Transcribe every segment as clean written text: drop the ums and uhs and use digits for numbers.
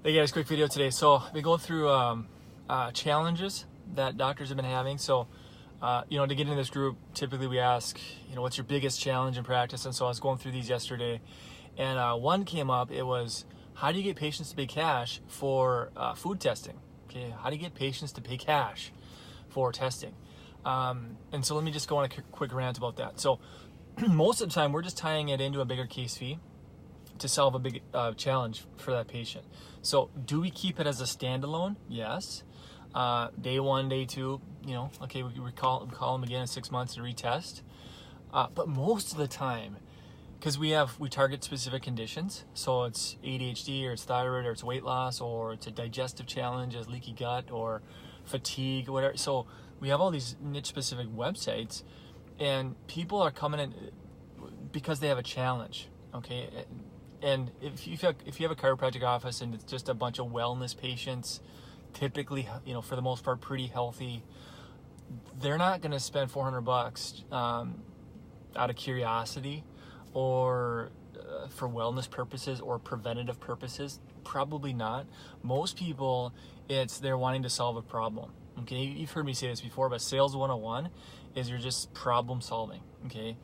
Hey guys, quick video today. So we go through challenges that doctors have been having. So, to get into this group, typically we ask, what's your biggest challenge in practice? And so I was going through these yesterday, and one came up. It was, how do you get patients to pay cash for food testing? Okay, how do you get patients to pay cash for testing? And so let me just go on a quick rant about that. So most of the time, we're just tying it into a bigger case fee to solve a big challenge for that patient. So do we keep it as a standalone? Yes. Day one, day two, okay, we call them again in 6 months to retest. But most of the time, because we target specific conditions, so it's ADHD or it's thyroid or it's weight loss or it's a digestive challenge, as leaky gut or fatigue, whatever. So we have all these niche specific websites, and people are coming in because they have a challenge. Okay. And if you have a chiropractic office and it's just a bunch of wellness patients, typically, for the most part, pretty healthy, they're not going to spend $400 out of curiosity or for wellness purposes or preventative purposes. Probably not. Most people, they're wanting to solve a problem. Okay, you've heard me say this before, but sales 101 is you're just problem solving. Okay,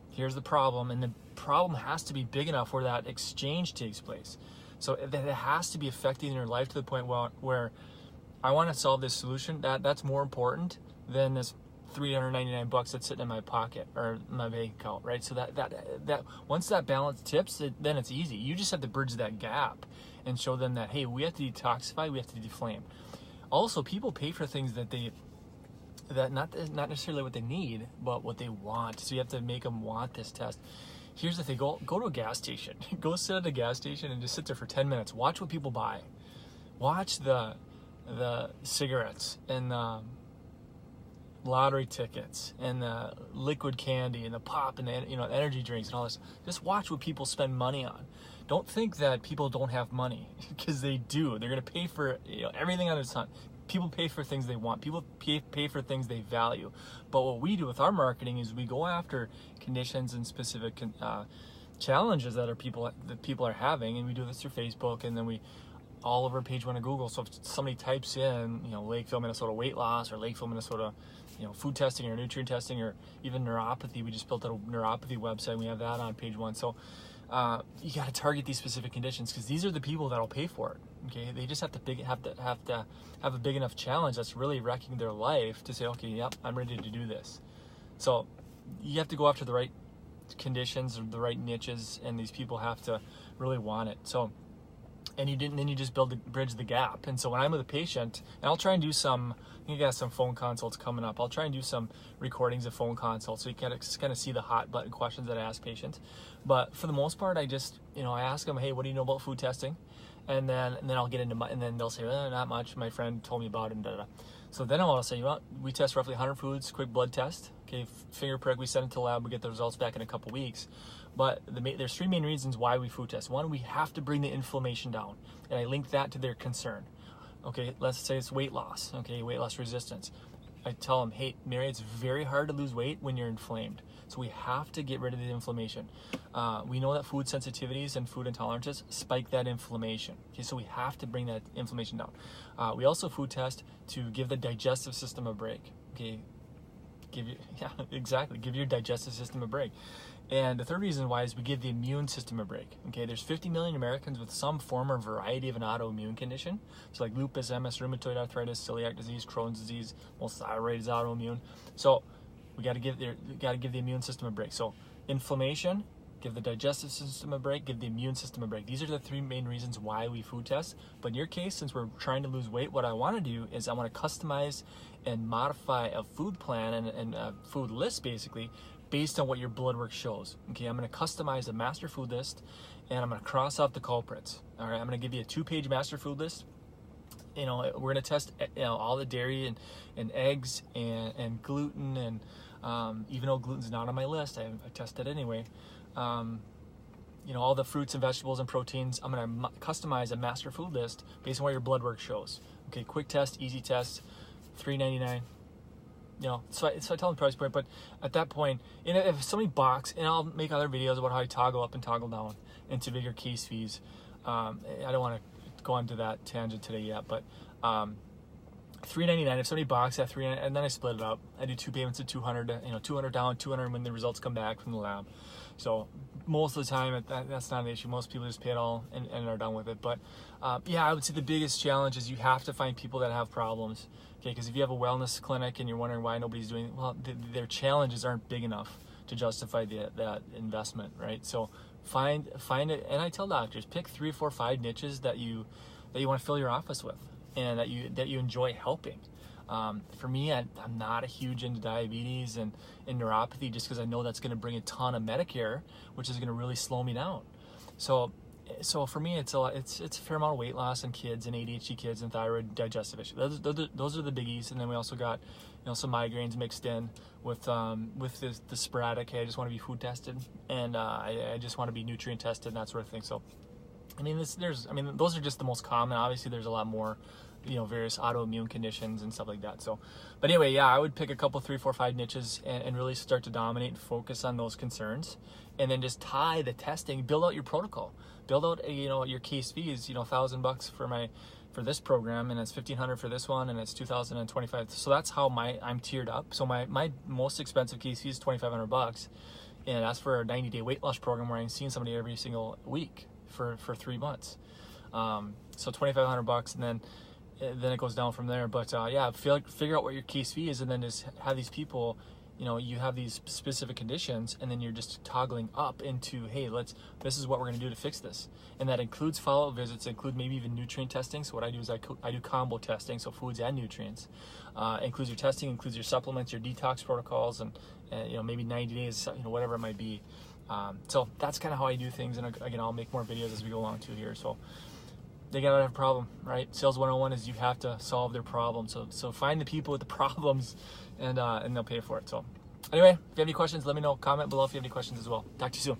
here's the problem, and the problem has to be big enough where that exchange takes place. So that it has to be affecting your life to the point where I want to solve this solution. That's more important than this $399 that's sitting in my pocket or my bank account, right? So that once that balance tips, then it's easy. You just have to bridge that gap and show them that, hey, we have to detoxify, we have to deflame. Also, people pay for things that not necessarily what they need, but what they want. So you have to make them want this test. Here's the thing: go to a gas station. Go sit at a gas station and just sit there for 10 minutes. Watch what people buy. Watch the cigarettes and the lottery tickets and the liquid candy and the pop and the energy drinks and all this. Just watch what people spend money on. Don't think that people don't have money, because they do. They're going to pay for everything under the sun. People pay for things they want. People pay for things they value. But what we do with our marketing is we go after conditions and specific challenges that people are having, and we do this through Facebook, and then we all over page one of Google. So if somebody types in, Lakeville, Minnesota weight loss, or Lakeville, Minnesota, food testing or nutrient testing, or even neuropathy, we just built a neuropathy website. We have that on page one. So you got to target these specific conditions, because these are the people that'll pay for it. Okay, they just have to have a big enough challenge that's really wrecking their life to say, okay, yep, I'm ready to do this. So you have to go after the right conditions or the right niches, and these people have to really want it. So, and then you just bridge the gap. And so when I'm with a patient, and I'll try and do you got some phone consults coming up. I'll try and do some recordings of phone consults so you can kind of see the hot button questions that I ask patients. But for the most part, I just, I ask them, hey, what do you know about food testing? And then I'll get into and then they'll say, not much. My friend told me about it. And da-da. So then I'll say, we test roughly 100 foods, quick blood test. Okay, finger prick. We send it to the lab. We get the results back in a couple weeks. But there's three main reasons why we food test. One, we have to bring the inflammation down, and I link that to their concern. Okay, let's say it's weight loss. Okay, weight loss resistance. I tell them, hey, Mary, it's very hard to lose weight when you're inflamed. So we have to get rid of the inflammation. We know that food sensitivities and food intolerances spike that inflammation. Okay, so we have to bring that inflammation down. We also food test to give the digestive system a break. Okay, give your digestive system a break. And the third reason why is we give the immune system a break. Okay, there's 50 million Americans with some form or variety of an autoimmune condition. So like lupus, MS, rheumatoid arthritis, celiac disease, Crohn's disease, most thyroid is autoimmune. So we got to give the immune system a break. So inflammation, give the digestive system a break, give the immune system a break. These are the three main reasons why we food test. But in your case, since we're trying to lose weight, what I want to do is I want to customize and modify a food plan and a food list, basically, based on what your blood work shows. Okay, I'm going to customize a master food list, and I'm going to cross out the culprits. All right, I'm going to give you a 2-page master food list. We're going to test all the dairy and eggs and gluten, and even though gluten's not on my list, I test it anyway. All the fruits and vegetables and proteins. I'm going to customize a master food list based on what your blood work shows. Okay, quick test, easy test, $3.99. So I tell them price point, but at that point, if somebody box, and I'll make other videos about how I toggle up and toggle down into bigger case fees. I don't want to go into that tangent today yet, but $399 if somebody boxed at $399, and then I split it up. I do 2 payments of $200, 200 down, 200 when the results come back from the lab. So most of the time that's not an issue. Most people just pay it all and are done with it. But yeah, I would say the biggest challenge is you have to find people that have problems. Okay, because if you have a wellness clinic and you're wondering why nobody's doing it, well, their challenges aren't big enough to justify that investment, right? So find it, and I tell doctors, pick 3, 4, 5 niches that you want to fill your office with, and that you enjoy helping. For me, I'm not a huge into diabetes and neuropathy, just because I know that's going to bring a ton of Medicare, which is going to really slow me down. So for me, it's a fair amount of weight loss in kids and ADHD kids and thyroid, digestive issues. Those are the biggies, and then we also got some migraines mixed in with the sporadic. Hey, I just want to be food tested, and I just want to be nutrient tested and that sort of thing. So I mean, those are just the most common. Obviously, there's a lot more, various autoimmune conditions and stuff like that. So, but anyway, yeah, I would pick a couple, 3, 4, 5 niches and really start to dominate and focus on those concerns, and then just tie the testing, build out your protocol, build out, your case fees, $1,000 for this program, and it's $1,500 for this one, and it's $2,025. So that's how I'm tiered up. So my most expensive case fee is $2,500, and that's for a 90-day weight loss program where I'm seeing somebody every single week for 3 months. So $2,500, and then it goes down from there. But yeah, figure out what your case fee is, and then just have these people, you have these specific conditions, and then you're just toggling up into, hey, this is what we're going to do to fix this. And that includes follow-up visits, include maybe even nutrient testing. So what I do is I do combo testing, so foods and nutrients. Includes your testing, includes your supplements, your detox protocols, and maybe 90 days, whatever it might be. So that's kind of how I do things, and again, I'll make more videos as we go along too here. So they gotta have a problem, right? Sales 101 is you have to solve their problem. So find the people with the problems, and they'll pay for it. So anyway, if you have any questions, let me know. Comment below if you have any questions as well. Talk to you soon.